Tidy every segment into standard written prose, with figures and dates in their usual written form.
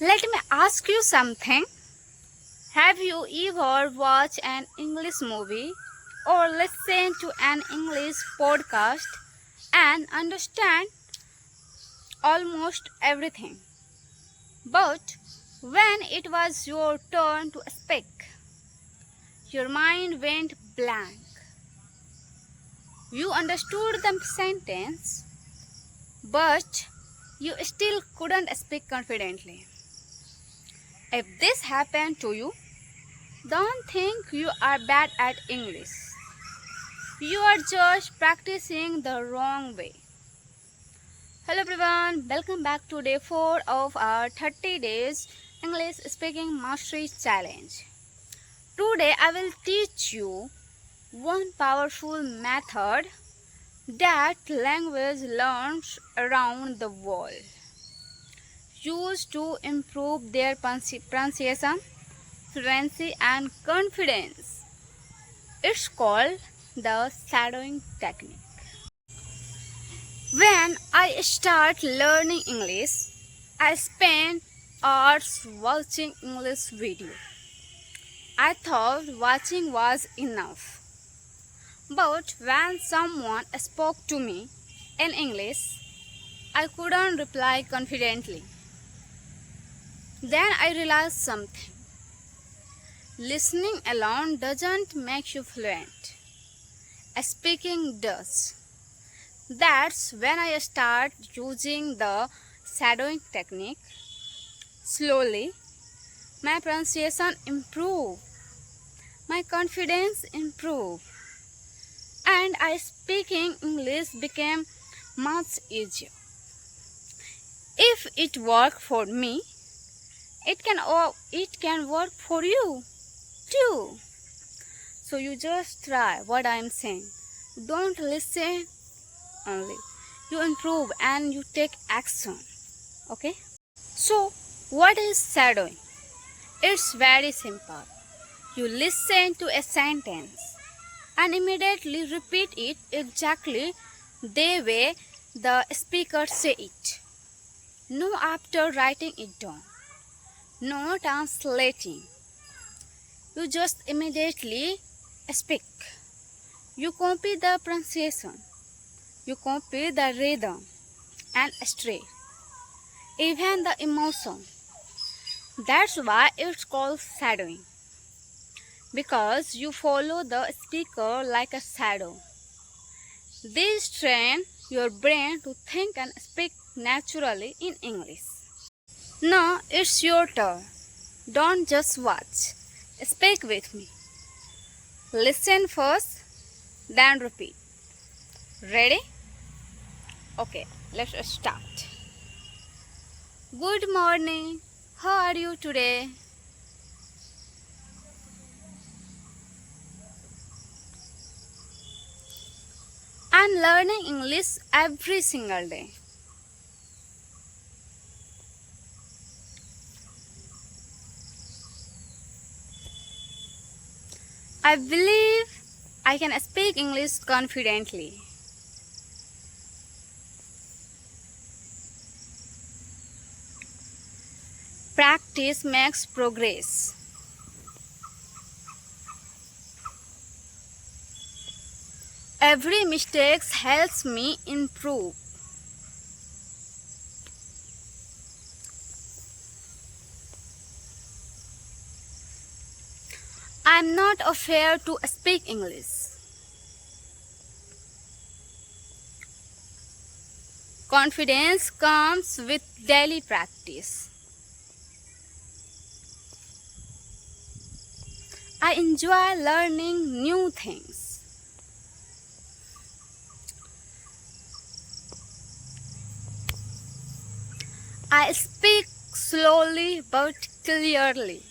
Let me ask you something. Have you ever watched an English movie or listened to an English podcast and understand almost everything? But when it was your turn to speak, your mind went blank. You understood the sentence, but you still couldn't speak confidently. If this happened to you, don't think you are bad at English. You are just practicing the wrong way. Hello everyone, welcome back to day 4 of our 30 days English speaking mastery challenge. Today I will teach you one powerful method that language learners around the world use to improve their pronunciation, fluency and confidence. It's called the shadowing technique. When I start learning English, I spent hours watching English video. I thought watching was enough. But when someone spoke to me in English, I couldn't reply confidently. Then I realized something. Listening alone doesn't make you fluent. Speaking does. That's when I start using the shadowing technique. Slowly, my pronunciation improved, my confidence improved, and I speaking English became much easier. If it worked for me, it can work for you too. So you just try what I am saying. Don't listen only. You improve and you take action. Okay? So, what is shadowing? It's very simple. You listen to a sentence and immediately repeat it exactly the way the speaker say it. No after writing it down. No translating. You just immediately speak. You copy the pronunciation. You copy the rhythm and straight. Even the emotion. That's why it's called shadowing. Because you follow the speaker like a shadow. This trains your brain to think and speak naturally in English. Now it's your turn. Don't just watch. Speak with me. Listen first, then repeat. Ready? Okay, let's start. Good morning. How are you today? I'm learning English every single day. I believe I can speak English confidently. Practice makes progress. Every mistake helps me improve. I'm not afraid to speak English. Confidence comes with daily practice. I enjoy learning new things. I speak slowly but clearly.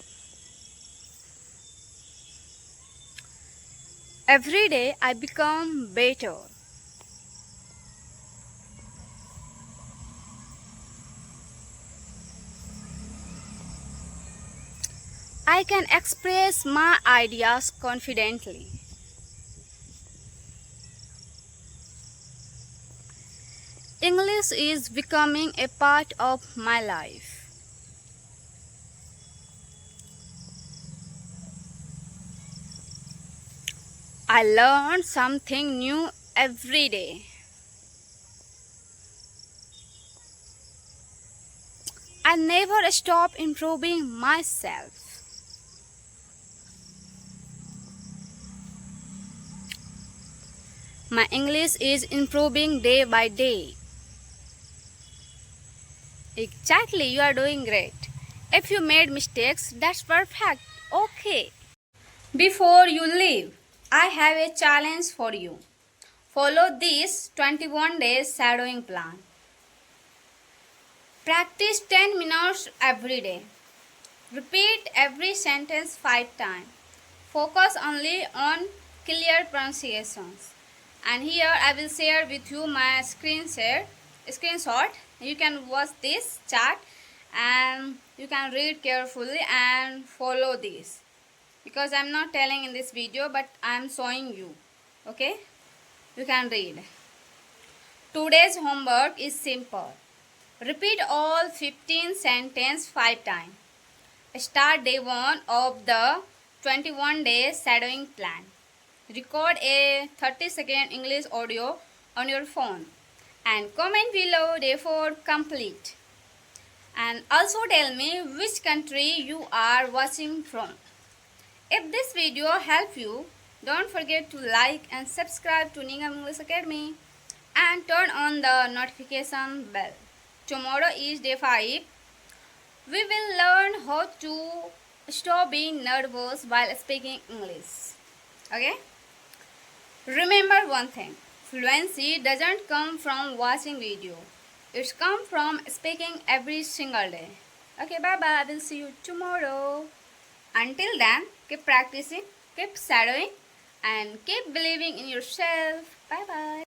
Every day I become better. I can express my ideas confidently. English is becoming a part of my life. I learn something new every day. I never stop improving myself. My English is improving day by day. Exactly, you are doing great. If you made mistakes, that's perfect. Okay. Before you leave, I have a challenge for you. Follow this 21 days shadowing plan. Practice 10 minutes every day. Repeat every sentence 5 times. Focus only on clear pronunciations. And here I will share with you my screenshot. You can watch this chart and you can read carefully and follow this. Because I am not telling in this video but I am showing you. Okay? You can read. Today's homework is simple. Repeat all 15 sentences 5 times. Start day 1 of the 21 day shadowing plan. Record a 30-second English audio on your phone and comment below day 4 complete. And also tell me which country you are watching from. If this video helped you, don't forget to like and subscribe to Nigam English Academy and turn on the notification bell. Tomorrow is day 5. We will learn how to stop being nervous while speaking English. Okay? Remember one thing. Fluency doesn't come from watching video. It's come from speaking every single day. Okay, bye-bye. I will see you tomorrow. Until then, keep practicing, keep shadowing, and keep believing in yourself. Bye-bye.